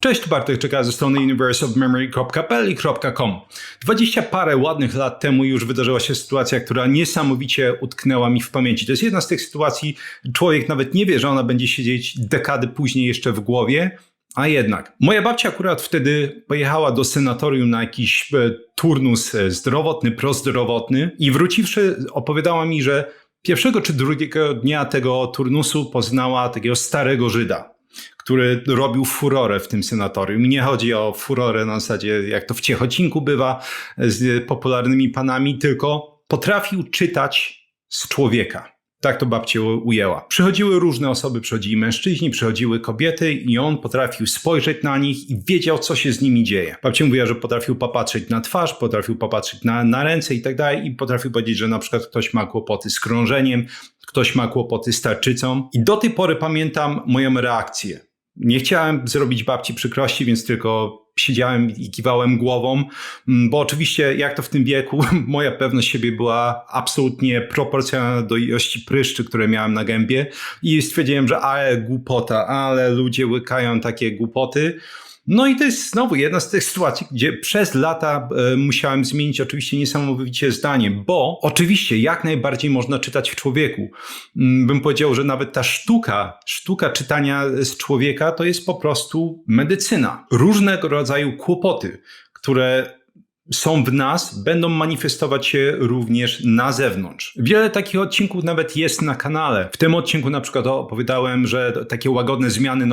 Cześć, tu Bartek czeka ze strony universeofmemory.pl.com. 20 parę ładnych lat temu już wydarzyła się sytuacja, która niesamowicie utknęła mi w pamięci. To jest jedna z tych sytuacji, człowiek nawet nie wie, że ona będzie siedzieć dekady później jeszcze w głowie, a jednak. Moja babcia akurat wtedy pojechała do sanatorium na jakiś turnus zdrowotny, prozdrowotny i wróciwszy opowiadała mi, że pierwszego czy drugiego dnia tego turnusu poznała takiego starego Żyda, który robił furorę w tym sanatorium. Nie chodzi o furorę na zasadzie, jak to w Ciechocinku bywa z popularnymi panami, tylko potrafił czytać z człowieka. Tak to babcia ujęła. Przychodziły różne osoby, przychodzili mężczyźni, przychodziły kobiety i on potrafił spojrzeć na nich i wiedział, co się z nimi dzieje. Babcia mówiła, że potrafił popatrzeć na twarz, potrafił popatrzeć na ręce i tak dalej i potrafił powiedzieć, że na przykład ktoś ma kłopoty z krążeniem, ktoś ma kłopoty z tarczycą. I do tej pory pamiętam moją reakcję. Nie chciałem zrobić babci przykrości, więc tylko siedziałem i kiwałem głową, bo oczywiście jak to w tym wieku, moja pewność siebie była absolutnie proporcjonalna do ilości pryszczy, które miałem na gębie i stwierdziłem, że ale głupota, ale ludzie łykają takie głupoty. No i to jest znowu jedna z tych sytuacji, gdzie przez lata musiałem zmienić oczywiście niesamowicie zdanie, bo oczywiście jak najbardziej można czytać w człowieku. Bym powiedział, że nawet ta sztuka czytania z człowieka to jest po prostu medycyna. Różnego rodzaju kłopoty, które są w nas, będą manifestować się również na zewnątrz. Wiele takich odcinków nawet jest na kanale. W tym odcinku na przykład opowiadałem, że takie łagodne zmiany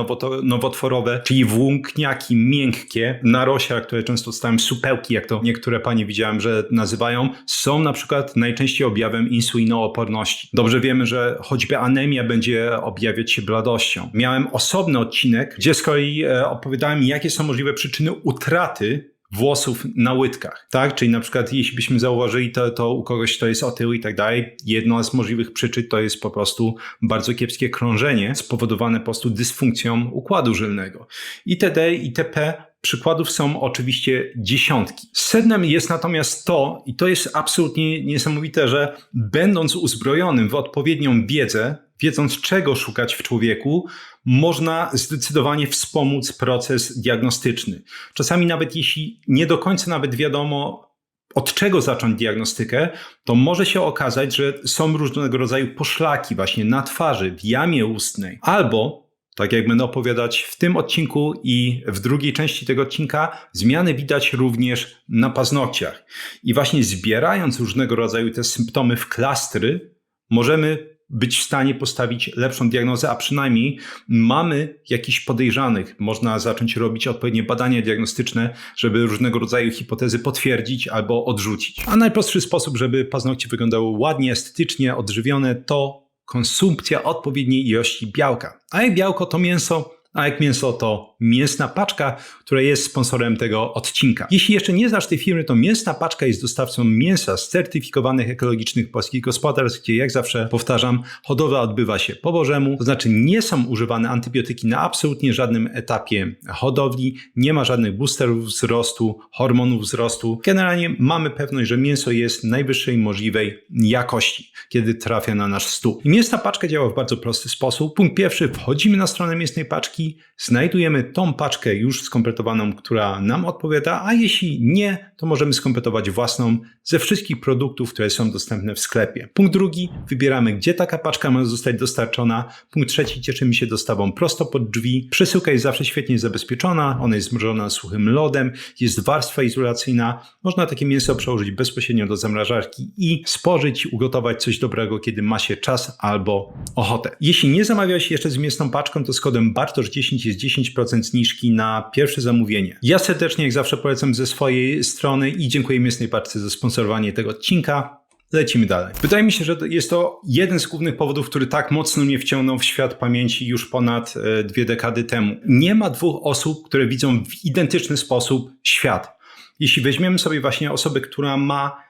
nowotworowe, czyli włókniaki miękkie, narośla, które często dostałem supełki, jak to niektóre panie widziałem, że nazywają, są na przykład najczęściej objawem insulinooporności. Dobrze wiemy, że choćby anemia będzie objawiać się bladością. Miałem osobny odcinek, gdzie z kolei opowiadałem, jakie są możliwe przyczyny utraty włosów na łydkach, tak? Czyli na przykład jeśli byśmy zauważyli, to u kogoś to jest otyły i tak dalej, jedna z możliwych przyczyn to jest po prostu bardzo kiepskie krążenie spowodowane po prostu dysfunkcją układu żylnego. Itd. itp. Przykładów są oczywiście dziesiątki. Sednem jest natomiast to, i to jest absolutnie niesamowite, że będąc uzbrojonym w odpowiednią wiedzę, wiedząc czego szukać w człowieku, można zdecydowanie wspomóc proces diagnostyczny. Czasami nawet jeśli nie do końca nawet wiadomo, od czego zacząć diagnostykę, to może się okazać, że są różnego rodzaju poszlaki właśnie na twarzy, w jamie ustnej, albo tak jak będę opowiadać w tym odcinku i w drugiej części tego odcinka, zmiany widać również na paznokciach. I właśnie zbierając różnego rodzaju te symptomy w klastry, możemy być w stanie postawić lepszą diagnozę, a przynajmniej mamy jakichś podejrzanych. Można zacząć robić odpowiednie badania diagnostyczne, żeby różnego rodzaju hipotezy potwierdzić albo odrzucić. A najprostszy sposób, żeby paznokcie wyglądały ładnie, estetycznie, odżywione, to konsumpcja odpowiedniej ilości białka. A jak białko to mięso, a jak mięso to Mięsna Paczka, która jest sponsorem tego odcinka. Jeśli jeszcze nie znasz tej firmy, to Mięsna Paczka jest dostawcą mięsa z certyfikowanych ekologicznych polskich gospodarstw, gdzie jak zawsze powtarzam, hodowla odbywa się po bożemu, to znaczy nie są używane antybiotyki na absolutnie żadnym etapie hodowli, nie ma żadnych boosterów wzrostu, hormonów wzrostu. Generalnie mamy pewność, że mięso jest najwyższej możliwej jakości, kiedy trafia na nasz stół. I Mięsna Paczka działa w bardzo prosty sposób. Punkt pierwszy, wchodzimy na stronę Mięsnej Paczki, znajdujemy tą paczkę już skompletowaną, która nam odpowiada, a jeśli nie, to możemy skompletować własną ze wszystkich produktów, które są dostępne w sklepie. Punkt drugi, wybieramy, gdzie taka paczka ma zostać dostarczona. Punkt trzeci, cieszymy się dostawą prosto pod drzwi. Przesyłka jest zawsze świetnie zabezpieczona, ona jest zmrożona suchym lodem, jest warstwa izolacyjna. Można takie mięso przełożyć bezpośrednio do zamrażarki i spożyć, ugotować coś dobrego, kiedy ma się czas albo ochotę. Jeśli nie zamawiałeś jeszcze z Mięsną Paczką, to z kodem BARTOSZ10 jest 10% zniżki na pierwsze zamówienie. Ja serdecznie jak zawsze polecam ze swojej strony i dziękuję Mięsnej Paczce za sponsorowanie tego odcinka. Lecimy dalej. Wydaje mi się, że jest to jeden z głównych powodów, który tak mocno mnie wciągnął w świat pamięci już ponad 2 dekady temu. Nie ma dwóch osób, które widzą w identyczny sposób świat. Jeśli weźmiemy sobie właśnie osobę, która ma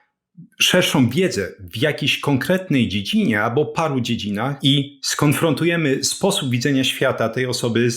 szerszą wiedzę w jakiejś konkretnej dziedzinie albo paru dziedzinach i skonfrontujemy sposób widzenia świata tej osoby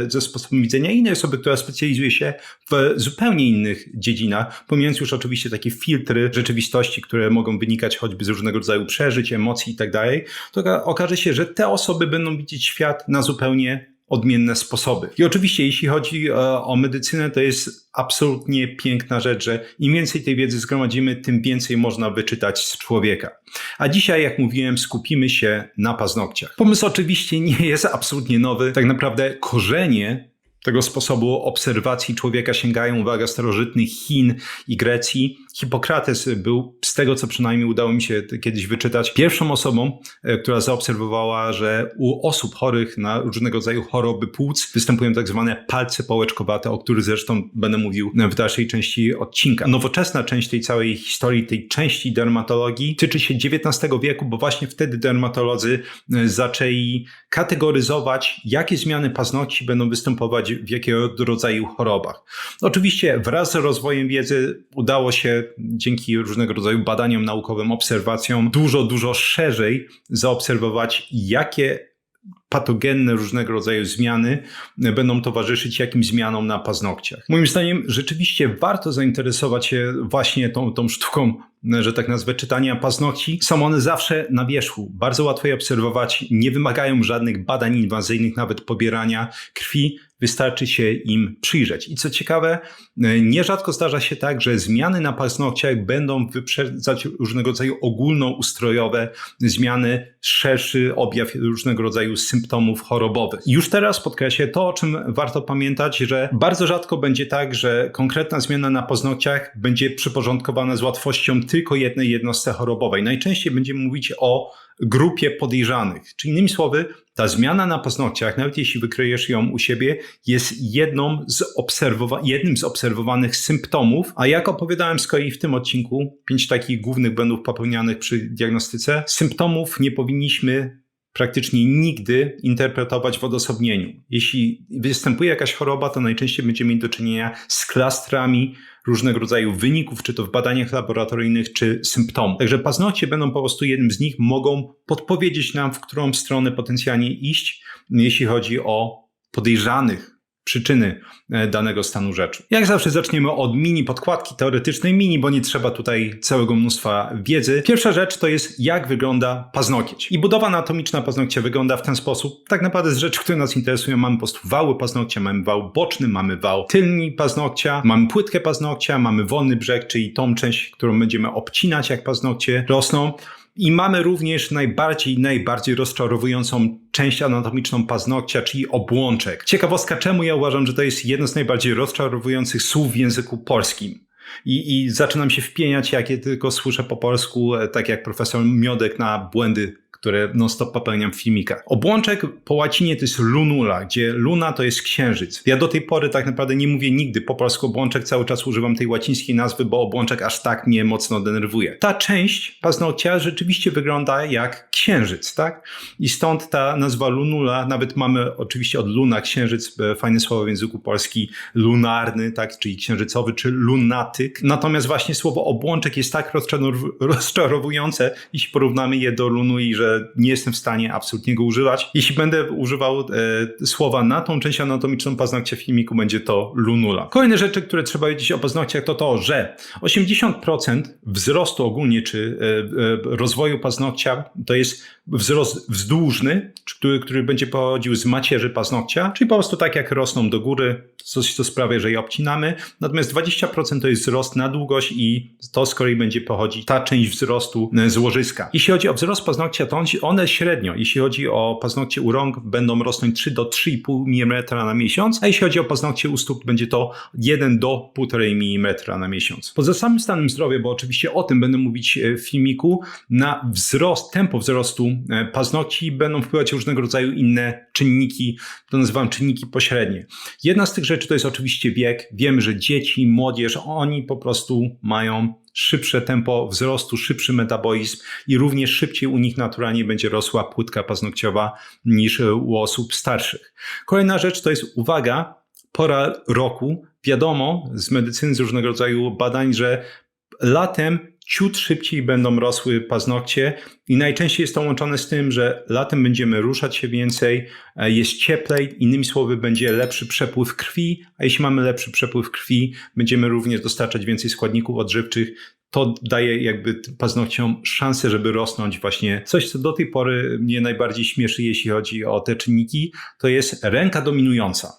ze sposobem widzenia innej osoby, która specjalizuje się w zupełnie innych dziedzinach, pomijając już oczywiście takie filtry rzeczywistości, które mogą wynikać choćby z różnego rodzaju przeżyć, emocji i tak dalej, to okaże się, że te osoby będą widzieć świat na zupełnie odmienne sposoby. I oczywiście jeśli chodzi o medycynę, to jest absolutnie piękna rzecz, że im więcej tej wiedzy zgromadzimy, tym więcej można wyczytać z człowieka. A dzisiaj, jak mówiłem, skupimy się na paznokciach. Pomysł oczywiście nie jest absolutnie nowy. Tak naprawdę korzenie tego sposobu obserwacji człowieka sięgają, uwaga, starożytnych Chin i Grecji. Hipokrates był, z tego co przynajmniej udało mi się kiedyś wyczytać, pierwszą osobą, która zaobserwowała, że u osób chorych na różnego rodzaju choroby płuc występują tak zwane palce pałeczkowate, o których zresztą będę mówił w dalszej części odcinka. Nowoczesna część tej całej historii, tej części dermatologii tyczy się XIX wieku, bo właśnie wtedy dermatolodzy zaczęli kategoryzować, jakie zmiany paznokci będą występować w jakiego rodzaju chorobach. Oczywiście wraz z rozwojem wiedzy udało się dzięki różnego rodzaju badaniom naukowym, obserwacjom dużo szerzej zaobserwować, jakie patogenne różnego rodzaju zmiany będą towarzyszyć jakim zmianom na paznokciach. Moim zdaniem rzeczywiście warto zainteresować się właśnie tą sztuką, że tak nazwę, czytania paznokci. Są one zawsze na wierzchu, bardzo łatwo je obserwować, nie wymagają żadnych badań inwazyjnych, nawet pobierania krwi, wystarczy się im przyjrzeć. I co ciekawe, nierzadko zdarza się tak, że zmiany na paznokciach będą wyprzedzać różnego rodzaju ogólnoustrojowe zmiany, szerszy objaw różnego rodzaju symptomów chorobowych. I już teraz podkreślę to, o czym warto pamiętać, że bardzo rzadko będzie tak, że konkretna zmiana na paznokciach będzie przyporządkowana z łatwością tylko jednej jednostce chorobowej. Najczęściej będziemy mówić o grupie podejrzanych. Czyli innymi słowy, ta zmiana na paznokciach, nawet jeśli wykryjesz ją u siebie, jest jednym z obserwowanych symptomów, a jak opowiadałem z kolei w tym odcinku, 5 takich głównych błędów popełnianych przy diagnostyce, symptomów nie powinniśmy praktycznie nigdy interpretować w odosobnieniu. Jeśli występuje jakaś choroba, to najczęściej będziemy mieli do czynienia z klastrami różnego rodzaju wyników, czy to w badaniach laboratoryjnych, czy symptomów. Także paznokcie będą po prostu jednym z nich, mogą podpowiedzieć nam, w którą stronę potencjalnie iść, jeśli chodzi o podejrzanych przyczyny danego stanu rzeczy. Jak zawsze zaczniemy od mini podkładki teoretycznej, bo nie trzeba tutaj całego mnóstwa wiedzy. Pierwsza rzecz to jest, jak wygląda paznokieć. I budowa anatomiczna paznokcia wygląda w ten sposób. Tak naprawdę z rzeczy, które nas interesują, mamy po prostu wały paznokcia, mamy wał boczny, mamy wał tylny paznokcia, mamy płytkę paznokcia, mamy wolny brzeg, czyli tą część, którą będziemy obcinać, jak paznokcie rosną. I mamy również najbardziej rozczarowującą część anatomiczną paznokcia, czyli obłączek. Ciekawostka, czemu ja uważam, że to jest jedno z najbardziej rozczarowujących słów w języku polskim. I zaczynam się wpieniać, jak je tylko słyszę po polsku, tak jak profesor Miodek, na błędy, które non-stop popełniam w filmikach. Obłączek po łacinie to jest lunula, gdzie luna to jest księżyc. Ja do tej pory tak naprawdę nie mówię nigdy po polsku obłączek, cały czas używam tej łacińskiej nazwy, bo obłączek aż tak mnie mocno denerwuje. Ta część paznokcia rzeczywiście wygląda jak księżyc, tak? I stąd ta nazwa lunula, nawet mamy oczywiście od luna księżyc, fajne słowo w języku polskim, lunarny, tak? Czyli księżycowy, czy lunatyk. Natomiast właśnie słowo obłączek jest tak rozczarowujące, jeśli porównamy je do lunui, że nie jestem w stanie absolutnie go używać. Jeśli będę używał słowa na tą część anatomiczną paznokcia w filmiku, będzie to lunula. Kolejne rzeczy, które trzeba wiedzieć o paznokciach, to to, że 80% wzrostu ogólnie, czy rozwoju paznokcia, to jest wzrost wzdłużny, który będzie pochodził z macierzy paznokcia, czyli po prostu tak jak rosną do góry, coś to sprawia, że je obcinamy. Natomiast 20% to jest wzrost na długość i to z kolei będzie pochodzić ta część wzrostu z łożyska. Jeśli chodzi o wzrost paznokcia, to one średnio, jeśli chodzi o paznokcie u rąk, będą rosnąć 3 do 3,5 mm na miesiąc, a jeśli chodzi o paznokcie u stóp, będzie to 1 do 1,5 mm na miesiąc. Poza samym stanem zdrowia, bo oczywiście o tym będę mówić w filmiku, na tempo wzrostu paznokci będą wpływać różnego rodzaju inne czynniki, to nazywam czynniki pośrednie. Jedna z tych rzeczy to jest oczywiście wiek. Wiemy, że dzieci, młodzież, oni po prostu mają szybsze tempo wzrostu, szybszy metabolizm i również szybciej u nich naturalnie będzie rosła płytka paznokciowa niż u osób starszych. Kolejna rzecz to jest, uwaga, pora roku. Wiadomo z medycyny, z różnego rodzaju badań, że latem ciut szybciej będą rosły paznokcie i najczęściej jest to łączone z tym, że latem będziemy ruszać się więcej, jest cieplej, innymi słowy będzie lepszy przepływ krwi, a jeśli mamy lepszy przepływ krwi, będziemy również dostarczać więcej składników odżywczych. to daje jakby paznokciom szansę, żeby rosnąć właśnie. Coś, co do tej pory mnie najbardziej śmieszy, jeśli chodzi o te czynniki, to jest ręka dominująca.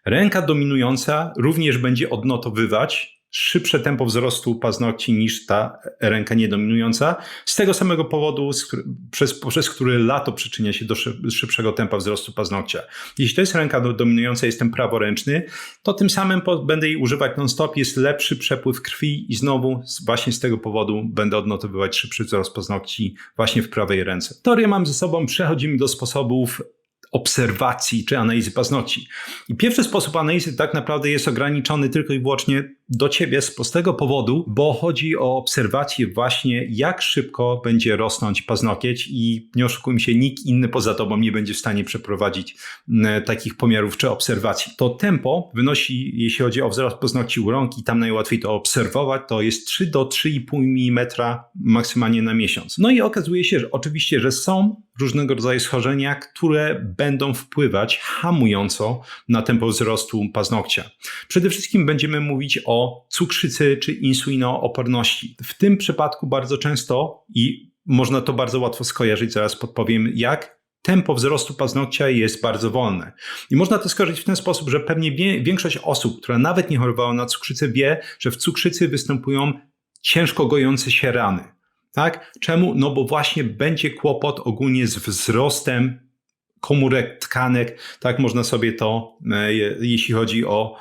Ręka dominująca również będzie odnotowywać szybsze tempo wzrostu paznokci niż ta ręka niedominująca. Z tego samego powodu, przez który lato przyczynia się do szybszego tempa wzrostu paznokcia. Jeśli to jest ręka dominująca, jestem praworęczny, to tym samym będę jej używać non-stop, jest lepszy przepływ krwi i znowu właśnie z tego powodu będę odnotowywać szybszy wzrost paznokci właśnie w prawej ręce. Teorię mam ze sobą, przechodzimy do sposobów obserwacji czy analizy paznokci. I pierwszy sposób analizy tak naprawdę jest ograniczony tylko i wyłącznie do ciebie z prostego powodu, bo chodzi o obserwację właśnie, jak szybko będzie rosnąć paznokieć i nie oszukujmy się, nikt inny poza tobą nie będzie w stanie przeprowadzić takich pomiarów czy obserwacji. To tempo wynosi, jeśli chodzi o wzrost paznokci u rąk i tam najłatwiej to obserwować, to jest 3 do 3,5 mm maksymalnie na miesiąc. No i okazuje się, że oczywiście, że są różnego rodzaju schorzenia, które będą wpływać hamująco na tempo wzrostu paznokcia. Przede wszystkim będziemy mówić o cukrzycy czy insulinooporności. W tym przypadku bardzo często i można to bardzo łatwo skojarzyć, zaraz podpowiem jak, tempo wzrostu paznokcia jest bardzo wolne. I można to skojarzyć w ten sposób, że pewnie większość osób, która nawet nie chorowała na cukrzycę, wie, że w cukrzycy występują ciężko gojące się rany. Tak? Czemu? No bo właśnie będzie kłopot ogólnie z wzrostem komórek, tkanek. Tak można sobie to, jeśli chodzi o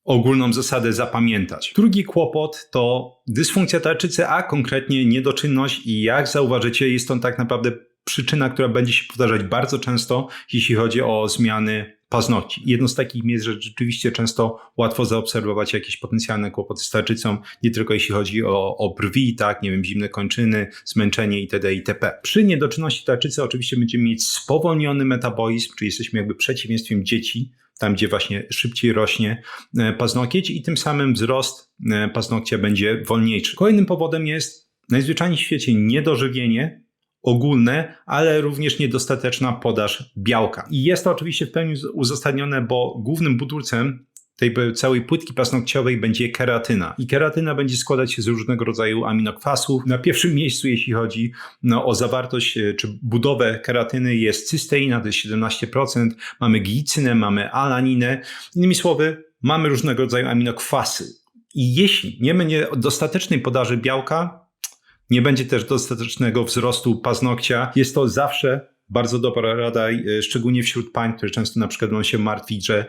ogólną zasadę, zapamiętać. Drugi kłopot to dysfunkcja tarczycy, a konkretnie niedoczynność i jak zauważycie, jest to tak naprawdę przyczyna, która będzie się powtarzać bardzo często, jeśli chodzi o zmiany paznokci. Jedno z takich miejsc, że rzeczywiście często łatwo zaobserwować jakieś potencjalne kłopoty z tarczycą, nie tylko jeśli chodzi o brwi, tak, nie wiem, zimne kończyny, zmęczenie itd. itp. Przy niedoczynności tarczycy oczywiście będziemy mieć spowolniony metabolizm, czyli jesteśmy jakby przeciwieństwem dzieci, tam gdzie właśnie szybciej rośnie paznokieć i tym samym wzrost paznokcia będzie wolniejszy. Kolejnym powodem jest najzwyczajniej w świecie niedożywienie ogólne, ale również niedostateczna podaż białka. I jest to oczywiście w pełni uzasadnione, bo głównym budulcem tej całej płytki paznokciowej będzie keratyna. I keratyna będzie składać się z różnego rodzaju aminokwasów. Na pierwszym miejscu, jeśli chodzi o zawartość czy budowę keratyny, jest cysteina, to jest 17%, mamy glicynę, mamy alaninę. Innymi słowy, mamy różnego rodzaju aminokwasy. I jeśli nie będzie dostatecznej podaży białka, nie będzie też dostatecznego wzrostu paznokcia. Jest to zawsze bardzo dobra rada, szczególnie wśród pań, które często na przykład będą się martwić, że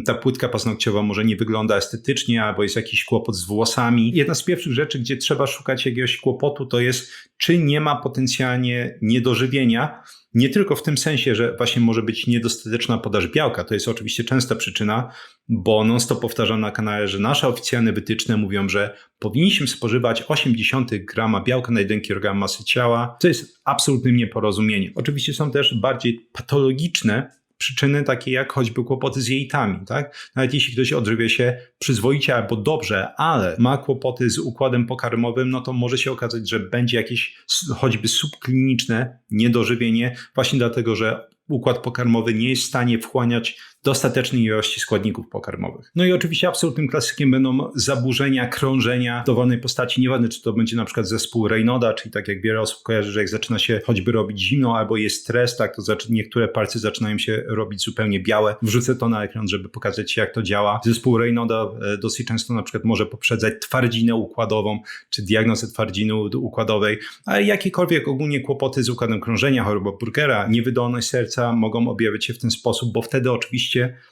ta płytka paznokciowa może nie wygląda estetycznie, albo jest jakiś kłopot z włosami. Jedna z pierwszych rzeczy, gdzie trzeba szukać jakiegoś kłopotu, to jest, czy nie ma potencjalnie niedożywienia. Nie tylko w tym sensie, że właśnie może być niedostateczna podaż białka, to jest oczywiście częsta przyczyna, bo non-stop powtarzam na kanale, że nasze oficjalne wytyczne mówią, że powinniśmy spożywać 0,8 grama białka na 1 kg masy ciała, co jest absolutnym nieporozumieniem. Oczywiście są też bardziej patologiczne przyczyny, takie jak choćby kłopoty z jelitami, tak? Nawet jeśli ktoś odżywia się przyzwoicie albo dobrze, ale ma kłopoty z układem pokarmowym, no to może się okazać, że będzie jakieś choćby subkliniczne niedożywienie, właśnie dlatego, że układ pokarmowy nie jest w stanie wchłaniać dostatecznej ilości składników pokarmowych. No i oczywiście absolutnym klasykiem będą zaburzenia krążenia w dowolnej postaci. Nieważne, czy to będzie na przykład zespół Raynaуда, czyli tak jak wiele osób kojarzy, że jak zaczyna się choćby robić zimno albo jest stres, tak, to niektóre palce zaczynają się robić zupełnie białe. Wrzucę to na ekran, żeby pokazać, jak to działa. Zespół Raynaуда dosyć często na przykład może poprzedzać twardzinę układową, czy diagnozę twardziny układowej, ale jakiekolwiek ogólnie kłopoty z układem krążenia, choroba Burgera, niewydolność serca mogą objawiać się w ten sposób, bo wtedy oczywiście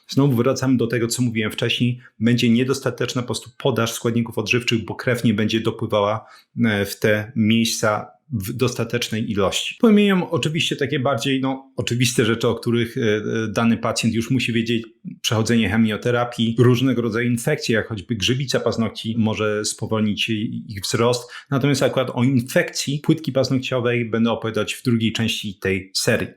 znowu wracamy do tego, co mówiłem wcześniej, będzie niedostateczna po prostu podaż składników odżywczych, bo krew nie będzie dopływała w te miejsca w dostatecznej ilości. Pomijam oczywiście takie bardziej oczywiste rzeczy, o których dany pacjent już musi wiedzieć. Przechodzenie chemioterapii, różnego rodzaju infekcje, jak choćby grzybica paznokci może spowolnić ich wzrost. Natomiast akurat o infekcji płytki paznokciowej będę opowiadać w drugiej części tej serii.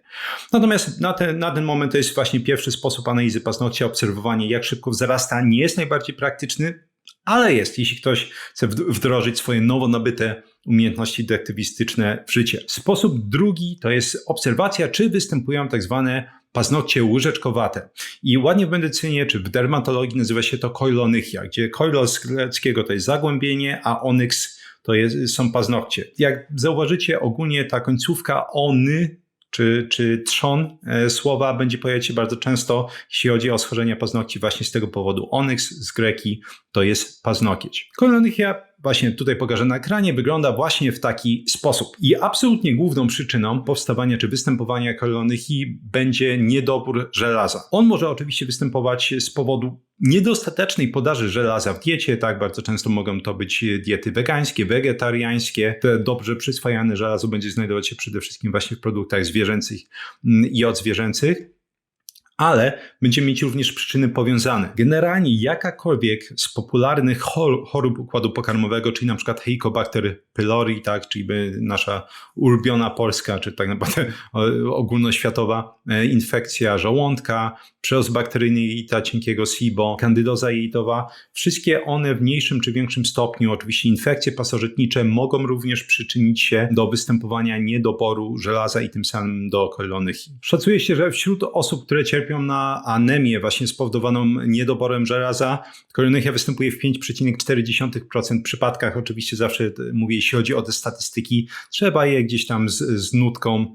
Natomiast na ten moment to jest właśnie pierwszy sposób analizy paznokcia, obserwowanie, jak szybko wzrasta. Nie jest najbardziej praktyczny, ale jest, jeśli ktoś chce wdrożyć swoje nowo nabyte umiejętności detektywistyczne w życie. Sposób drugi to jest obserwacja, czy występują tak zwane paznokcie łyżeczkowate. I ładnie w medycynie czy w dermatologii nazywa się to koilonychia, gdzie koilo z greckiego to jest zagłębienie, a onyx są paznokcie. Jak zauważycie, ogólnie ta końcówka ony czy trzon słowa będzie pojawiać się bardzo często, jeśli chodzi o schorzenia paznokci właśnie z tego powodu. Onyx z greki to jest paznokieć. Koilonychia, właśnie tutaj pokażę na ekranie, wygląda właśnie w taki sposób. I absolutnie główną przyczyną powstawania czy występowania koilonychii będzie niedobór żelaza. On może oczywiście występować z powodu niedostatecznej podaży żelaza w diecie, tak, bardzo często mogą to być diety wegańskie, wegetariańskie. Te dobrze przyswajane żelazo będzie znajdować się przede wszystkim właśnie w produktach zwierzęcych i odzwierzęcych. Ale będziemy mieć również przyczyny powiązane. Generalnie jakakolwiek z popularnych chorób układu pokarmowego, czyli na przykład Helicobacter pylori, tak, czyli nasza ulubiona polska, czy tak naprawdę ogólnoświatowa infekcja żołądka, przerost bakteryjny jelita cienkiego SIBO, kandydoza jelitowa, wszystkie one w mniejszym czy większym stopniu, oczywiście infekcje pasożytnicze, mogą również przyczynić się do występowania niedoboru żelaza i tym samym do koilonychii. Szacuje się, że wśród osób, które cierpią na anemię właśnie spowodowaną niedoborem żelaza, koilonychia występuje w 5,4% przypadkach. Oczywiście zawsze mówię, jeśli chodzi o te statystyki, trzeba je gdzieś tam z nutką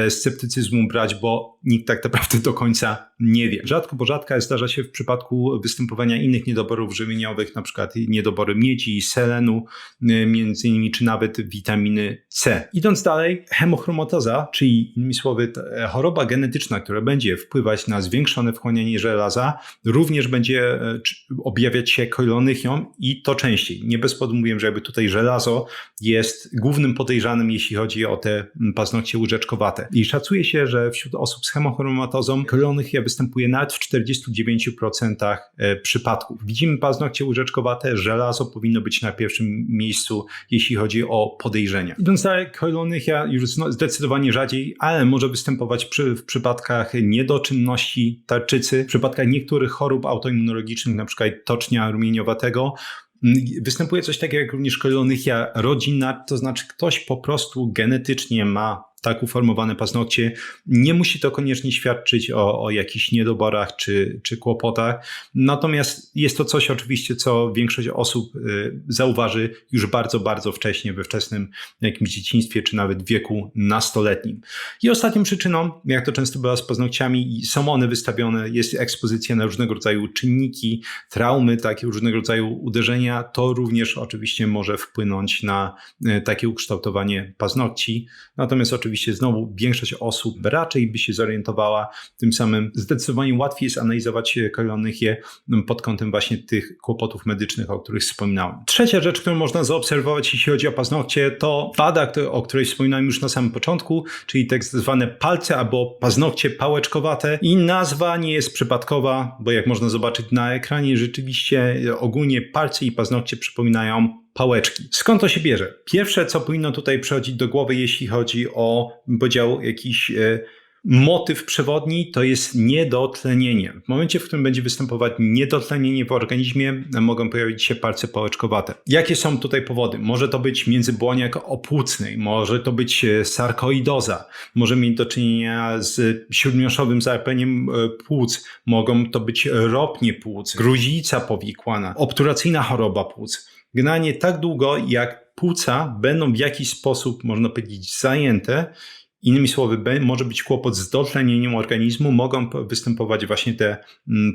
sceptycyzmu brać, bo nikt tak naprawdę do końca nie wie. Rzadko, bo rzadka zdarza się w przypadku występowania innych niedoborów żywieniowych, na przykład niedobory miedzi, selenu, między innymi, czy nawet witaminy C. Idąc dalej, hemochromatoza, czyli innymi słowy choroba genetyczna, która będzie wpływać na zwiększone wchłanianie żelaza, również będzie objawiać się koilonychią i to częściej. Nie bez powodu mówiłem, że jakby tutaj żelazo jest głównym podejrzanym, jeśli chodzi o te paznokcie łyżeczkowate. I szacuje się, że wśród osób z hemochromatozą koilonychia występuje nawet w 49% przypadków. Widzimy paznokcie łyżeczkowate, żelazo powinno być na pierwszym miejscu, jeśli chodzi o podejrzenia. Idąc dalej, koilonychia już zdecydowanie rzadziej, ale może występować w przypadkach niedoczynności tarczycy, w przypadkach niektórych chorób autoimmunologicznych, na przykład tocznia rumieniowatego. Występuje coś takiego jak również koilonychia rodzinna, to znaczy ktoś po prostu genetycznie ma tak uformowane paznokcie. Nie musi to koniecznie świadczyć o jakichś niedoborach czy kłopotach. Natomiast jest to coś oczywiście, co większość osób zauważy już bardzo, bardzo wcześnie, we wczesnym jakimś dzieciństwie, czy nawet wieku nastoletnim. I ostatnią przyczyną, jak to często bywa z paznokciami, są one wystawione, jest ekspozycja na różnego rodzaju czynniki, traumy, takie różnego rodzaju uderzenia. To również oczywiście może wpłynąć na takie ukształtowanie paznokci. Natomiast oczywiście znowu większość osób raczej by się zorientowała, tym samym zdecydowanie łatwiej jest analizować koilonychię pod kątem właśnie tych kłopotów medycznych, o których wspominałem. Trzecia rzecz, którą można zaobserwować, jeśli chodzi o paznokcie, to wada, o której wspominałem już na samym początku, czyli tak zwane palce albo paznokcie pałeczkowate. I nazwa nie jest przypadkowa, bo jak można zobaczyć na ekranie, rzeczywiście ogólnie palce i paznokcie przypominają pałeczki. Skąd to się bierze? Pierwsze, co powinno tutaj przychodzić do głowy, jeśli chodzi o, bym powiedział, jakiś motyw przewodni, to jest niedotlenienie. W momencie, w którym będzie występować niedotlenienie w organizmie, mogą pojawić się palce pałeczkowate. Jakie są tutaj powody? Może to być międzybłoniak opłucny, może to być sarkoidoza, może mieć do czynienia z śródmiąższowym zapełnieniem płuc, mogą to być ropnie płuc, gruźlica powikłana, obturacyjna choroba płuc. Generalnie tak długo, jak płuca będą w jakiś sposób, można powiedzieć, zajęte, innymi słowy, może być kłopot z dotlenieniem organizmu, mogą występować właśnie te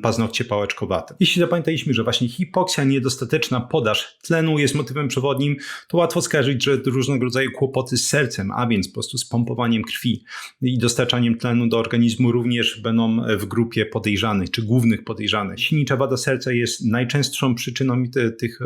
paznokcie pałeczkowate. Jeśli zapamiętaliśmy, że właśnie hipoksja, niedostateczna podaż tlenu jest motywem przewodnim, to łatwo skojarzyć, że różnego rodzaju kłopoty z sercem, a więc po prostu z pompowaniem krwi i dostarczaniem tlenu do organizmu również będą w grupie podejrzanych, czy głównych podejrzanych. Silnicza wada serca jest najczęstszą przyczyną tych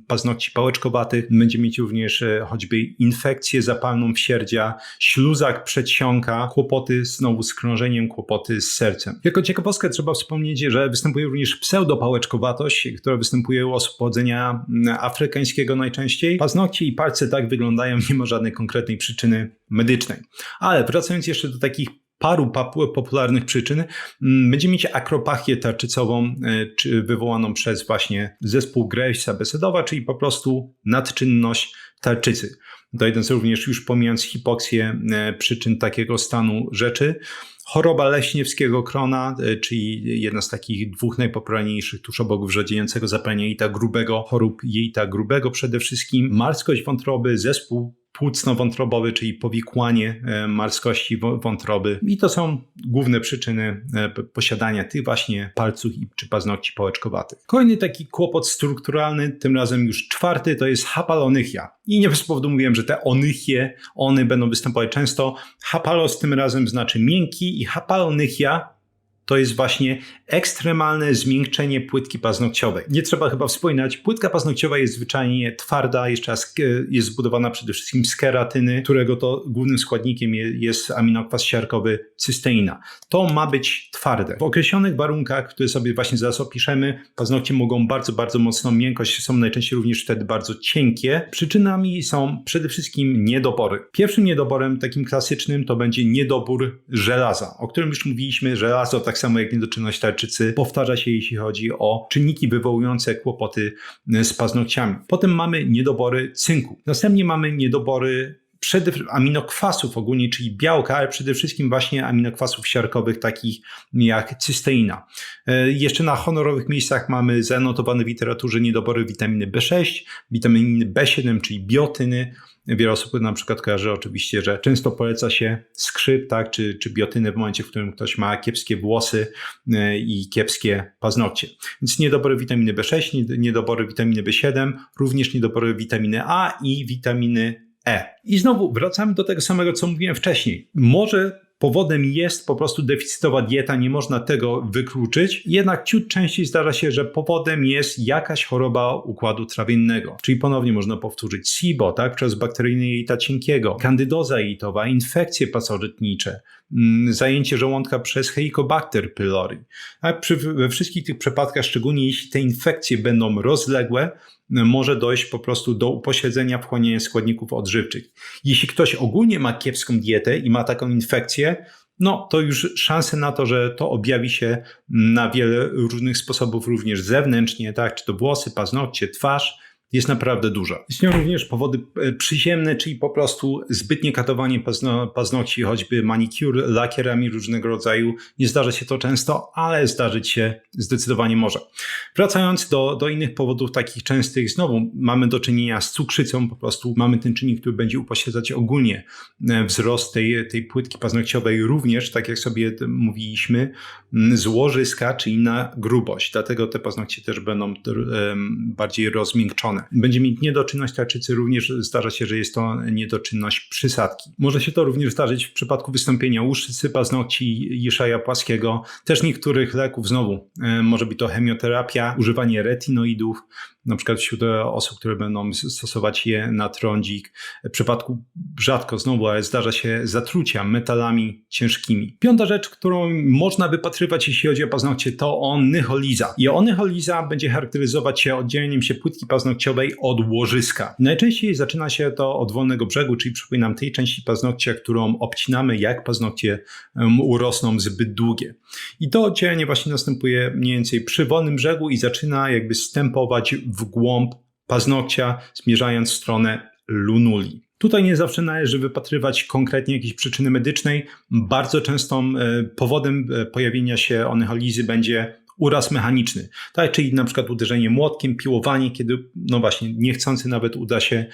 paznokci pałeczkowatych. Będziemy mieć również choćby infekcję zapalną wsierdzia, śluzak przedsionka, kłopoty znowu z krążeniem, kłopoty z sercem. Jako ciekawostkę trzeba wspomnieć, że występuje również pseudopałeczkowatość, która występuje u osób pochodzenia afrykańskiego najczęściej. Paznokcie i palce tak wyglądają, nie ma żadnej konkretnej przyczyny medycznej. Ale wracając jeszcze do takich paru popularnych przyczyn, będziemy mieć akropachię tarczycową, wywołaną przez właśnie zespół Gravesa-Besedowa, czyli po prostu nadczynność tarczycy. to jeden z również, już pomijając hipoksję, przyczyn takiego stanu rzeczy. Choroba leśniewskiego krona, czyli jedna z takich dwóch najpopularniejszych tuż obok wrzodziejącego zapalenia jelita grubego, chorób jelita grubego przede wszystkim, marskość wątroby, zespół płucno-wątrobowy, czyli powikłanie marskości wątroby. I to są główne przyczyny posiadania tych właśnie palców czy paznokci pałeczkowatych. Kolejny taki kłopot strukturalny, tym razem już czwarty, to jest hapalonychia. I nie bez powodu mówiłem, że te onychie, one będą występować często. Hapalos tym razem znaczy miękki i hapalonychia to jest właśnie ekstremalne zmiękczenie płytki paznokciowej. Nie trzeba chyba wspominać, płytka paznokciowa jest zwyczajnie twarda, jeszcze raz jest zbudowana przede wszystkim z keratyny, którego to głównym składnikiem jest aminokwas siarkowy cysteina. To ma być twarde. W określonych warunkach, które sobie właśnie zaraz opiszemy, paznokcie mogą bardzo, bardzo mocno miękkość, są najczęściej również wtedy bardzo cienkie. Przyczynami są przede wszystkim niedobory. Pierwszym niedoborem takim klasycznym to będzie niedobór żelaza, o którym już mówiliśmy. Żelazo, tak samo jak niedoczynność tarczycy, powtarza się, jeśli chodzi o czynniki wywołujące kłopoty z paznokciami. Potem mamy niedobory cynku. Następnie mamy niedobory aminokwasów ogólnie, czyli białka, ale przede wszystkim właśnie aminokwasów siarkowych, takich jak cysteina. Jeszcze na honorowych miejscach mamy zanotowane w literaturze niedobory witaminy B6, witaminy B7, czyli biotyny. Wiele osób na przykład kojarzy oczywiście, że często poleca się skrzyp, tak, czy biotynę w momencie, w którym ktoś ma kiepskie włosy i kiepskie paznokcie. Więc niedobory witaminy B6, niedobory witaminy B7, również niedobory witaminy A i witaminy E. I znowu wracamy do tego samego, co mówiłem wcześniej. Może powodem jest po prostu deficytowa dieta, nie można tego wykluczyć. Jednak ciut częściej zdarza się, że powodem jest jakaś choroba układu trawiennego. Czyli ponownie można powtórzyć SIBO, tak, przez bakteryjny jelita cienkiego, kandydoza jelitowa, infekcje pasożytnicze, zajęcie żołądka przez Helicobacter pylori. A we wszystkich tych przypadkach, szczególnie jeśli te infekcje będą rozległe, może dojść po prostu do upośledzenia wchłaniania składników odżywczych. Jeśli ktoś ogólnie ma kiepską dietę i ma taką infekcję, no to już szanse na to, że to objawi się na wiele różnych sposobów, również zewnętrznie, tak, czy to włosy, paznokcie, twarz, jest naprawdę dużo. Istnieją również powody przyziemne, czyli po prostu zbytnie katowanie paznokci, choćby manicure, lakierami różnego rodzaju. Nie zdarza się to często, ale zdarzyć się zdecydowanie może. Wracając do innych powodów takich częstych, znowu mamy do czynienia z cukrzycą, po prostu mamy ten czynnik, który będzie upośledzać ogólnie wzrost tej płytki paznokciowej, również, tak jak sobie mówiliśmy, złożyska, czy inna grubość. Dlatego te paznokcie też będą bardziej rozmiękczone. Będzie mieć niedoczynność tarczycy, również zdarza się, że jest to niedoczynność przysadki. Może się to również zdarzyć w przypadku wystąpienia łuszczycy paznokci, jeszaja płaskiego, też niektórych leków, znowu może być to chemioterapia, używanie retinoidów, na przykład wśród osób, które będą stosować je na trądzik. W przypadku rzadko znowu, ale zdarza się zatrucia metalami ciężkimi. Piąta rzecz, którą można wypatrywać, jeśli chodzi o paznokcie, to onycholiza. I onycholiza będzie charakteryzować się oddzieleniem się płytki paznokciowej od łożyska. Najczęściej zaczyna się to od wolnego brzegu, czyli przypominam tej części paznokcia, którą obcinamy, jak paznokcie urosną zbyt długie. I to oddzielenie właśnie następuje mniej więcej przy wolnym brzegu i zaczyna jakby stępować w głąb paznokcia, zmierzając w stronę lunuli. Tutaj nie zawsze należy wypatrywać konkretnie jakiejś przyczyny medycznej. Bardzo częstą powodem pojawienia się onycholizy będzie uraz mechaniczny, tak, czyli na przykład uderzenie młotkiem, piłowanie, kiedy no właśnie niechcący nawet uda się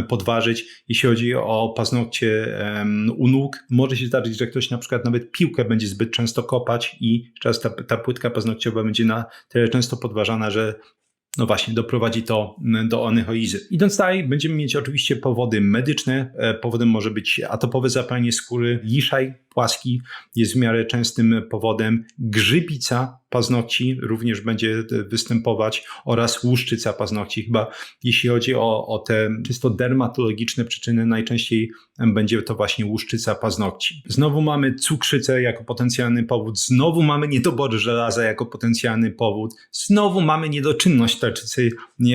podważyć. Jeśli chodzi o paznokcie u nóg, może się zdarzyć, że ktoś na przykład nawet piłkę będzie zbyt często kopać i teraz ta płytka paznokciowa będzie na tyle często podważana, że no właśnie, doprowadzi to do onycholizy. Idąc dalej, będziemy mieć oczywiście powody medyczne. Powodem może być atopowe zapalenie skóry, liszaj płaski jest w miarę częstym powodem, grzybica paznokci również będzie występować oraz łuszczyca paznokci. Chyba jeśli chodzi o te czysto dermatologiczne przyczyny, najczęściej będzie to właśnie łuszczyca paznokci. Znowu mamy cukrzycę jako potencjalny powód, znowu mamy niedobory żelaza jako potencjalny powód, znowu mamy niedoczynność tarczycy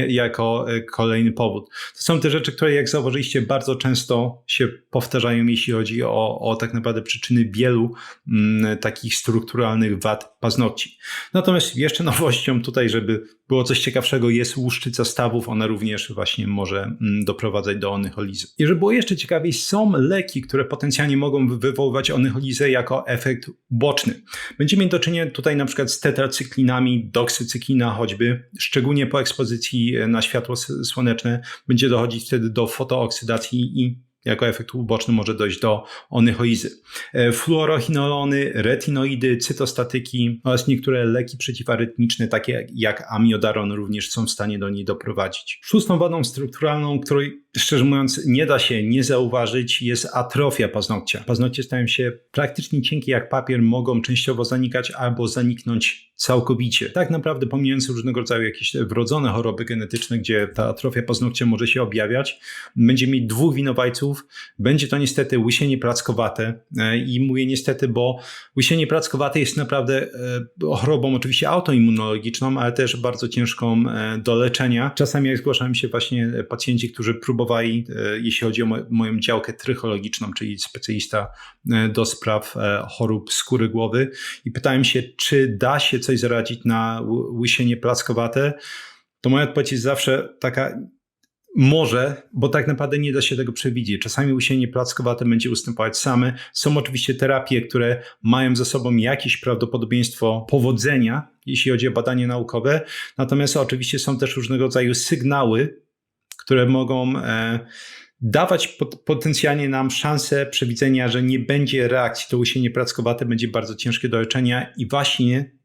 jako kolejny powód. To są te rzeczy, które jak zauważyliście bardzo często się powtarzają, jeśli chodzi o tak naprawdę przyczyny wielu takich strukturalnych wad paznokci. Natomiast jeszcze nowością tutaj, żeby było coś ciekawszego, jest łuszczyca stawów. Ona również właśnie może doprowadzać do onycholizy. I żeby było jeszcze ciekawiej, są leki, które potencjalnie mogą wywoływać onycholizę jako efekt uboczny. Będziemy mieć do czynienia tutaj na przykład z tetracyklinami, doksycyklina choćby, szczególnie po ekspozycji na światło słoneczne będzie dochodzić wtedy do fotooksydacji i jako efekt uboczny może dojść do onycholizy. Fluorochinolony, retinoidy, cytostatyki oraz niektóre leki przeciwarytmiczne, takie jak amiodaron, również są w stanie do niej doprowadzić. Szóstą wadą strukturalną, której szczerze mówiąc nie da się nie zauważyć, jest atrofia paznokcia. Paznokcie stają się praktycznie cienkie jak papier, mogą częściowo zanikać albo zaniknąć całkowicie. Tak naprawdę pomijając różnego rodzaju jakieś wrodzone choroby genetyczne, gdzie ta atrofia paznokcia może się objawiać, będziemy mieć dwóch winowajców. Będzie to niestety łysienie plackowate i mówię niestety, bo łysienie plackowate jest naprawdę chorobą oczywiście autoimmunologiczną, ale też bardzo ciężką do leczenia. Czasami jak zgłaszają się właśnie pacjenci, którzy próbowali, jeśli chodzi o moją działkę trychologiczną, czyli specjalista do spraw chorób skóry głowy i pytałem się, czy da się coś zaradzić na łysienie plackowate, to moja odpowiedź jest zawsze taka: może, bo tak naprawdę nie da się tego przewidzieć. Czasami łysienie plackowate będzie ustępować same. Są oczywiście terapie, które mają za sobą jakieś prawdopodobieństwo powodzenia, jeśli chodzi o badanie naukowe. Natomiast oczywiście są też różnego rodzaju sygnały, które mogą dawać potencjalnie nam szansę przewidzenia, że nie będzie reakcji. To łysienie plackowate będzie bardzo ciężkie do leczenia i właśnie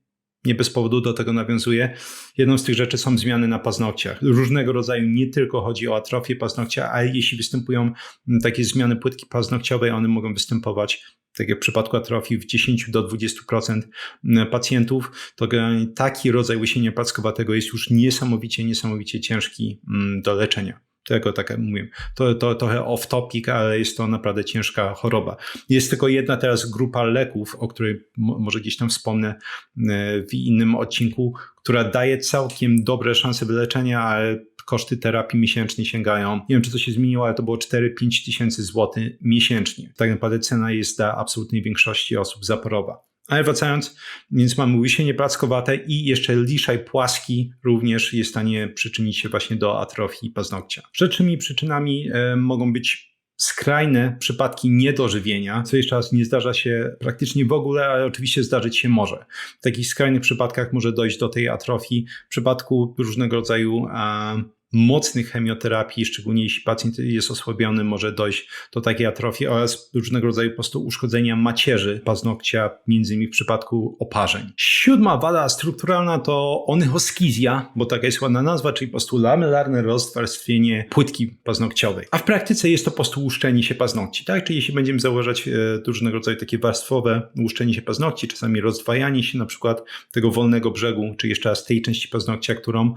nie bez powodu do tego nawiązuję. Jedną z tych rzeczy są zmiany na paznokciach. Różnego rodzaju, nie tylko chodzi o atrofię paznokcia, ale jeśli występują takie zmiany płytki paznokciowej, one mogą występować, tak jak w przypadku atrofii, w 10 do 20% pacjentów, to taki rodzaj łysienia plackowatego jest już niesamowicie ciężki do leczenia. Tego tak jak mówię, to trochę off topic, ale jest to naprawdę ciężka choroba. Jest tylko jedna teraz grupa leków, o której może gdzieś tam wspomnę w innym odcinku, która daje całkiem dobre szanse wyleczenia, ale koszty terapii miesięcznie sięgają, nie wiem czy to się zmieniło, ale to było 4-5 tysięcy złotych miesięcznie. Tak naprawdę cena jest dla absolutnej większości osób zaporowa. Ale wracając, więc mamy łysienie plackowate i jeszcze liszaj płaski również jest w stanie przyczynić się właśnie do atrofii paznokcia. Rzeczymi przyczynami mogą być skrajne przypadki niedożywienia, co jeszcze raz nie zdarza się praktycznie w ogóle, ale oczywiście zdarzyć się może. W takich skrajnych przypadkach może dojść do tej atrofii w przypadku różnego rodzaju mocnych chemioterapii, szczególnie jeśli pacjent jest osłabiony, może dojść do takiej atrofii oraz różnego rodzaju po prostu uszkodzenia macierzy paznokcia, między innymi w przypadku oparzeń. Siódma wada strukturalna to onychoskizja, bo taka jest ładna nazwa, czyli po prostu lamellarne rozwarstwienie płytki paznokciowej. A w praktyce jest to po prostu łuszczenie się paznokci, tak? Czyli jeśli będziemy zauważać różnego rodzaju takie warstwowe łuszczenie się paznokci, czasami rozdwajanie się na przykład tego wolnego brzegu, czy jeszcze raz tej części paznokcia, którą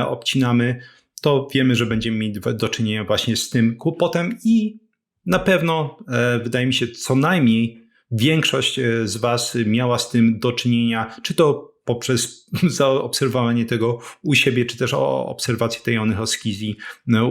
obcinamy, to wiemy, że będziemy mieli do czynienia właśnie z tym kłopotem i na pewno, wydaje mi się, co najmniej większość z Was miała z tym do czynienia, czy to poprzez zaobserwowanie tego u siebie, czy też obserwację tej onychoskizji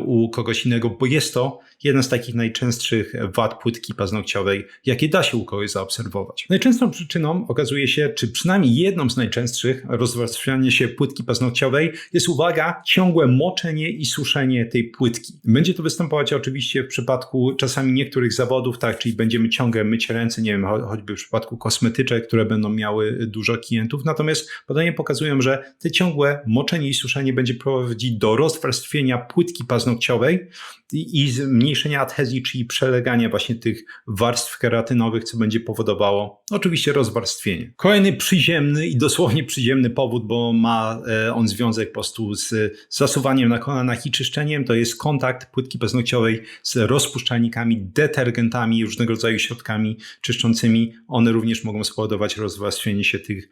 u kogoś innego, bo jest to jedna z takich najczęstszych wad płytki paznokciowej, jakie da się u kogoś zaobserwować. Najczęstszą przyczyną okazuje się, czy przynajmniej jedną z najczęstszych rozwarstwiania się płytki paznokciowej jest, uwaga, ciągłe moczenie i suszenie tej płytki. Będzie to występować oczywiście w przypadku czasami niektórych zawodów, tak, czyli będziemy ciągle myć ręce, nie wiem, choćby w przypadku kosmetyczek, które będą miały dużo klientów, natomiast badania pokazują, że te ciągłe moczenie i suszenie będzie prowadzić do rozwarstwienia płytki paznokciowej i zmniejszenia adhezji, czyli przelegania właśnie tych warstw keratynowych, co będzie powodowało oczywiście rozwarstwienie. Kolejny przyziemny i dosłownie przyziemny powód, bo ma on związek po prostu z zasuwaniem na kolanach i czyszczeniem, to jest kontakt płytki paznokciowej z rozpuszczalnikami, detergentami, różnego rodzaju środkami czyszczącymi. One również mogą spowodować rozwarstwienie się tych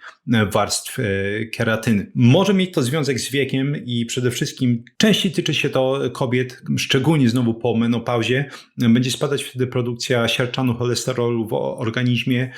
warstw keratyny. Może mieć to związek z wiekiem i przede wszystkim częściej tyczy się to kobiet, szczególnie znowu po menopauzie. Będzie spadać wtedy produkcja siarczanu cholesterolu w organizmie,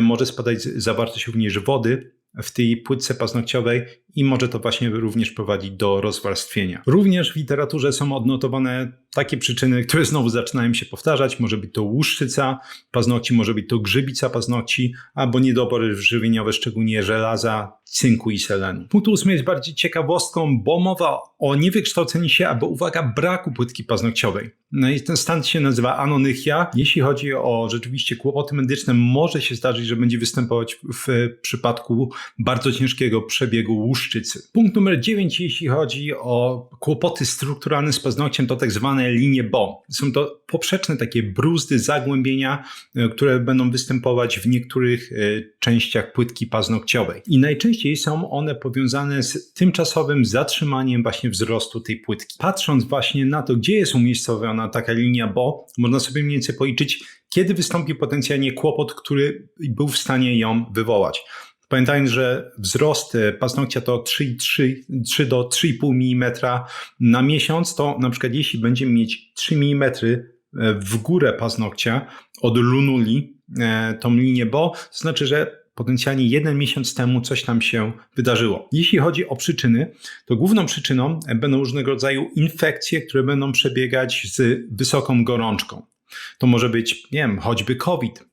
może spadać zawartość również wody w tej płytce paznokciowej i może to właśnie również prowadzić do rozwarstwienia. Również w literaturze są odnotowane takie przyczyny, które znowu zaczynają się powtarzać. Może być to łuszczyca paznokci, może być to grzybica paznokci, albo niedobory żywieniowe, szczególnie żelaza, cynku i selenu. Punkt 8 jest bardziej ciekawostką, bo mowa o niewykształceniu się albo, uwaga, braku płytki paznokciowej. No i ten stan się nazywa anonychia. Jeśli chodzi o rzeczywiście kłopoty medyczne, może się zdarzyć, że będzie występować w przypadku bardzo ciężkiego przebiegu łuszczycy. Punkt numer 9, jeśli chodzi o kłopoty strukturalne z paznokciem, to tak zwane linie Bo. Są to poprzeczne takie bruzdy, zagłębienia, które będą występować w niektórych częściach płytki paznokciowej. I najczęściej są one powiązane z tymczasowym zatrzymaniem właśnie wzrostu tej płytki. Patrząc właśnie na to, gdzie jest umiejscowiona taka linia Bo, można sobie mniej więcej policzyć, kiedy wystąpi potencjalnie kłopot, który był w stanie ją wywołać. Pamiętajmy, że wzrost paznokcia to 3 do 3,5 mm na miesiąc, to na przykład jeśli będziemy mieć 3 mm w górę paznokcia od lunuli, tą linię Bo, to znaczy, że potencjalnie 1 miesiąc temu coś tam się wydarzyło. Jeśli chodzi o przyczyny, to główną przyczyną będą różnego rodzaju infekcje, które będą przebiegać z wysoką gorączką. To może być, nie wiem, choćby COVID.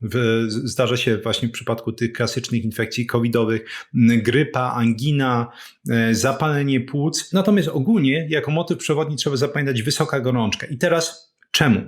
Zdarza się właśnie w przypadku tych klasycznych infekcji covidowych, grypa, angina, zapalenie płuc. Natomiast ogólnie jako motyw przewodni trzeba zapamiętać wysoka gorączka. I teraz czemu?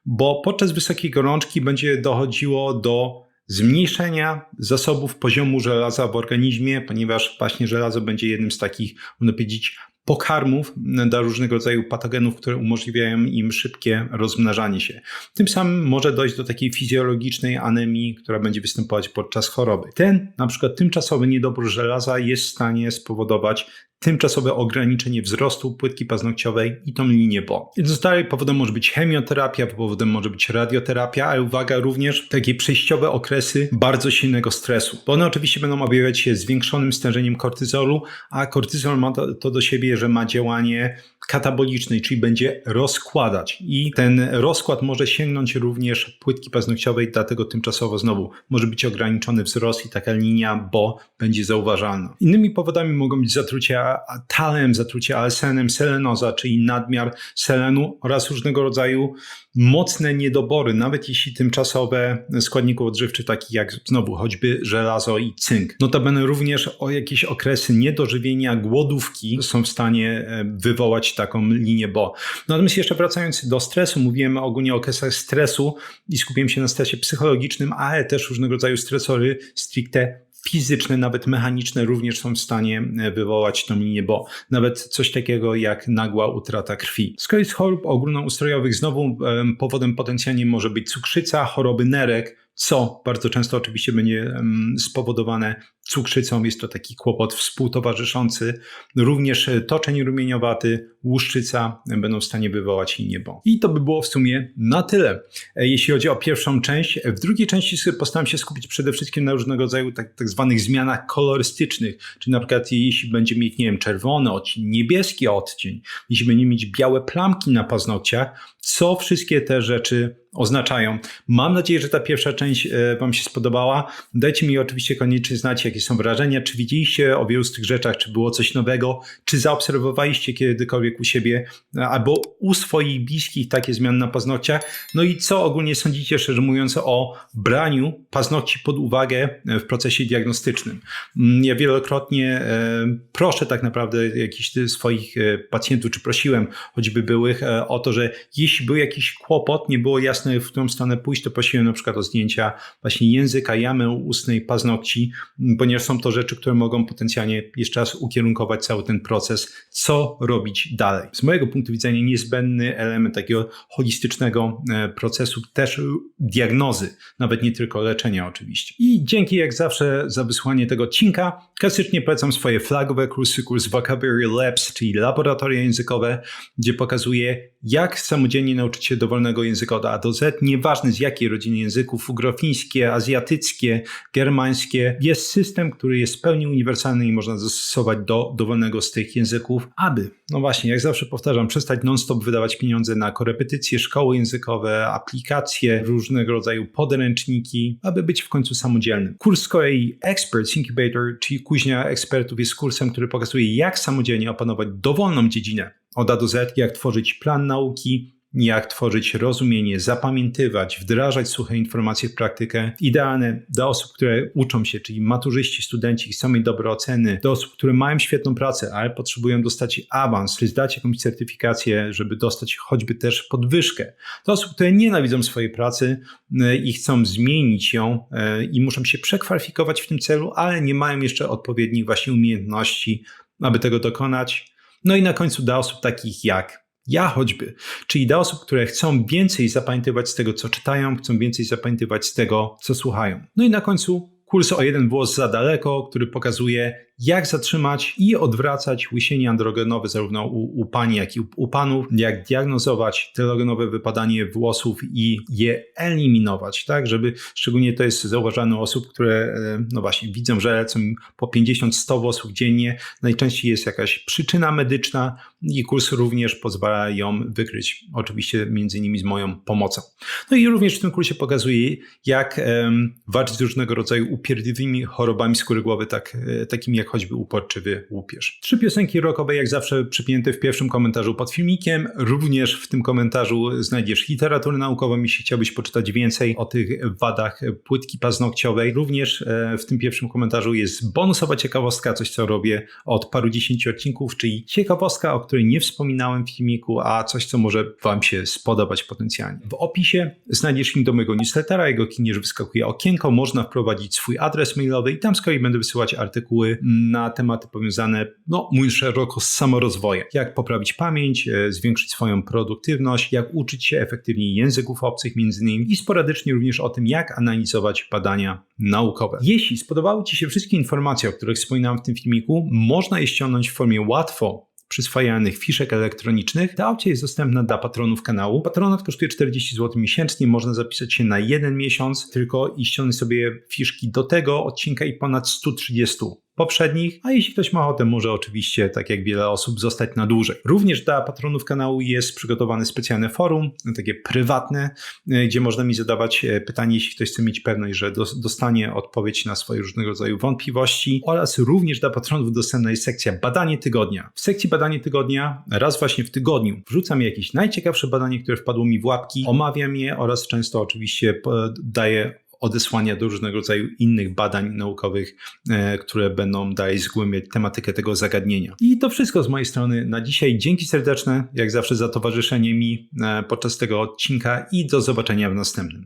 Bo podczas wysokiej gorączki będzie dochodziło do zmniejszenia zasobów poziomu żelaza w organizmie, ponieważ właśnie żelazo będzie jednym z takich, można powiedzieć, pokarmów dla różnego rodzaju patogenów, które umożliwiają im szybkie rozmnażanie się. Tym samym może dojść do takiej fizjologicznej anemii, która będzie występować podczas choroby. Ten na przykład tymczasowy niedobór żelaza jest w stanie spowodować tymczasowe ograniczenie wzrostu płytki paznokciowej i tą linię Bo. Więc dalej powodem może być chemioterapia, powodem może być radioterapia, ale uwaga, również takie przejściowe okresy bardzo silnego stresu. Bo one oczywiście będą objawiać się zwiększonym stężeniem kortyzolu, a kortyzol ma to do siebie, że ma działanie kataboliczne, czyli będzie rozkładać. I ten rozkład może sięgnąć również płytki paznokciowej, dlatego tymczasowo znowu może być ograniczony wzrost i taka linia Bo będzie zauważalna. Innymi powodami mogą być zatrucia talem, zatrucie arsenem, selenoza, czyli nadmiar selenu oraz różnego rodzaju mocne niedobory, nawet jeśli tymczasowe, składników odżywczych takich jak znowu choćby żelazo i cynk. Notabene również o jakieś okresy niedożywienia, głodówki są w stanie wywołać taką linię Bo. Natomiast jeszcze wracając do stresu, mówiłem ogólnie o okresach stresu i skupiłem się na stresie psychologicznym, ale też różnego rodzaju stresory stricte fizyczne, nawet mechaniczne również są w stanie wywołać tą linię Bo. Nawet coś takiego jak nagła utrata krwi. Z kolei z chorób ogólnoustrojowych znowu powodem potencjalnie może być cukrzyca, choroby nerek, co bardzo często oczywiście będzie spowodowane cukrzycą. Jest to taki kłopot współtowarzyszący. Również toczeń rumieniowaty, łuszczyca będą w stanie wywołać linię Bo. I to by było w sumie na tyle, jeśli chodzi o pierwszą część. W drugiej części postaram się skupić przede wszystkim na różnego rodzaju tak zwanych zmianach kolorystycznych, czyli na przykład jeśli będziemy mieć, nie wiem, czerwony odcień, niebieski odcień, jeśli będziemy mieć białe plamki na paznokciach, co wszystkie te rzeczy oznaczają. Mam nadzieję, że ta pierwsza część Wam się spodobała. Dajcie mi oczywiście koniecznie znać, jakie są wrażenia, czy widzieliście o wielu z tych rzeczach, czy było coś nowego, czy zaobserwowaliście kiedykolwiek u siebie albo u swoich bliskich takie zmiany na paznokciach. No i co ogólnie sądzicie, szczerze mówiąc, o braniu paznokci pod uwagę w procesie diagnostycznym. Ja wielokrotnie proszę tak naprawdę jakichś swoich pacjentów, czy prosiłem choćby byłych o to, że jeśli był jakiś kłopot, nie było jasne, w którą stronę pójść, to prosiłem na przykład o zdjęcia właśnie języka, jamy ustnej, paznokci, ponieważ są to rzeczy, które mogą potencjalnie jeszcze raz ukierunkować cały ten proces, co robić dalej. Z mojego punktu widzenia niezbędny element takiego holistycznego procesu, też diagnozy, nawet nie tylko leczenia oczywiście. I dzięki jak zawsze za wysłanie tego odcinka. Klasycznie polecam swoje flagowe kursy, kurs Vocabulary Labs, czyli laboratoria językowe, gdzie pokazuję, jak samodzielnie nauczyć się dowolnego języka od A do Z, nieważne z jakiej rodziny języków, ugrofińskie, azjatyckie, germańskie. Jest system, który jest w pełni uniwersalny i można zastosować do dowolnego z tych języków, aby, no właśnie, jak zawsze powtarzam, przestać non-stop wydawać pieniądze na korepetycje, szkoły językowe, aplikacje, różnego rodzaju podręczniki, aby być w końcu samodzielnym. Kurs z kolei Experts Incubator, czyli kuźnia ekspertów, jest kursem, który pokazuje, jak samodzielnie opanować dowolną dziedzinę od A do Z, jak tworzyć plan nauki, jak tworzyć rozumienie, zapamiętywać, wdrażać suche informacje w praktykę. Idealne dla osób, które uczą się, czyli maturzyści, studenci, chcą mieć dobre oceny, do osób, które mają świetną pracę, ale potrzebują dostać awans, czy zdać jakąś certyfikację, żeby dostać choćby też podwyżkę. Do osób, które nienawidzą swojej pracy i chcą zmienić ją i muszą się przekwalifikować w tym celu, ale nie mają jeszcze odpowiednich właśnie umiejętności, aby tego dokonać. No i na końcu dla osób takich jak ja choćby, czyli dla osób, które chcą więcej zapamiętywać z tego, co czytają, chcą więcej zapamiętywać z tego, co słuchają. No i na końcu kurs o jeden włos za daleko, który pokazuje, jak zatrzymać i odwracać łysienie androgenowe zarówno u pani, jak i u panów, jak diagnozować telogenowe wypadanie włosów i je eliminować, tak, żeby szczególnie to jest zauważane u osób, które no właśnie widzą, że lecą po 50-100 włosów dziennie. Najczęściej jest jakaś przyczyna medyczna i kurs również pozwala ją wykryć, oczywiście między innymi z moją pomocą. No i również w tym kursie pokazuje, jak walczyć z różnego rodzaju upierdliwymi chorobami skóry głowy, takimi jak choćby uporczywy łupież. 3 piosenki rockowe, jak zawsze przypięte w pierwszym komentarzu pod filmikiem. Również w tym komentarzu znajdziesz literaturę naukową, jeśli chciałbyś poczytać więcej o tych wadach płytki paznokciowej. Również w tym pierwszym komentarzu jest bonusowa ciekawostka, coś co robię od paru 10 odcinków, czyli ciekawostka, o której nie wspominałem w filmiku, a coś co może wam się spodobać potencjalnie. W opisie znajdziesz link do mojego newslettera, jego klikniesz, wyskakuje okienko, można wprowadzić swój adres mailowy i tam z kolei będę wysyłać artykuły na tematy powiązane, mój szeroko z samorozwojem. Jak poprawić pamięć, zwiększyć swoją produktywność, jak uczyć się efektywniej języków obcych między innymi i sporadycznie również o tym, jak analizować badania naukowe. Jeśli spodobały ci się wszystkie informacje, o których wspominałem w tym filmiku, można je ściągnąć w formie łatwo przyswajalnych fiszek elektronicznych. Ta opcja jest dostępna dla patronów kanału. Patronat kosztuje 40 zł miesięcznie, można zapisać się na 1 miesiąc tylko i ściągnąć sobie fiszki do tego odcinka i ponad 130 poprzednich, a jeśli ktoś ma ochotę, może oczywiście, tak jak wiele osób, zostać na dłużej. Również dla patronów kanału jest przygotowane specjalne forum, takie prywatne, gdzie można mi zadawać pytanie, jeśli ktoś chce mieć pewność, że dostanie odpowiedź na swoje różnego rodzaju wątpliwości, oraz również dla patronów dostępna jest sekcja Badanie Tygodnia. W sekcji Badanie Tygodnia raz właśnie w tygodniu wrzucam jakieś najciekawsze badanie, które wpadło mi w łapki, omawiam je oraz często oczywiście daję odesłania do różnego rodzaju innych badań naukowych, które będą dalej zgłębiać tematykę tego zagadnienia. I to wszystko z mojej strony na dzisiaj. Dzięki serdeczne, jak zawsze, za towarzyszenie mi podczas tego odcinka i do zobaczenia w następnym.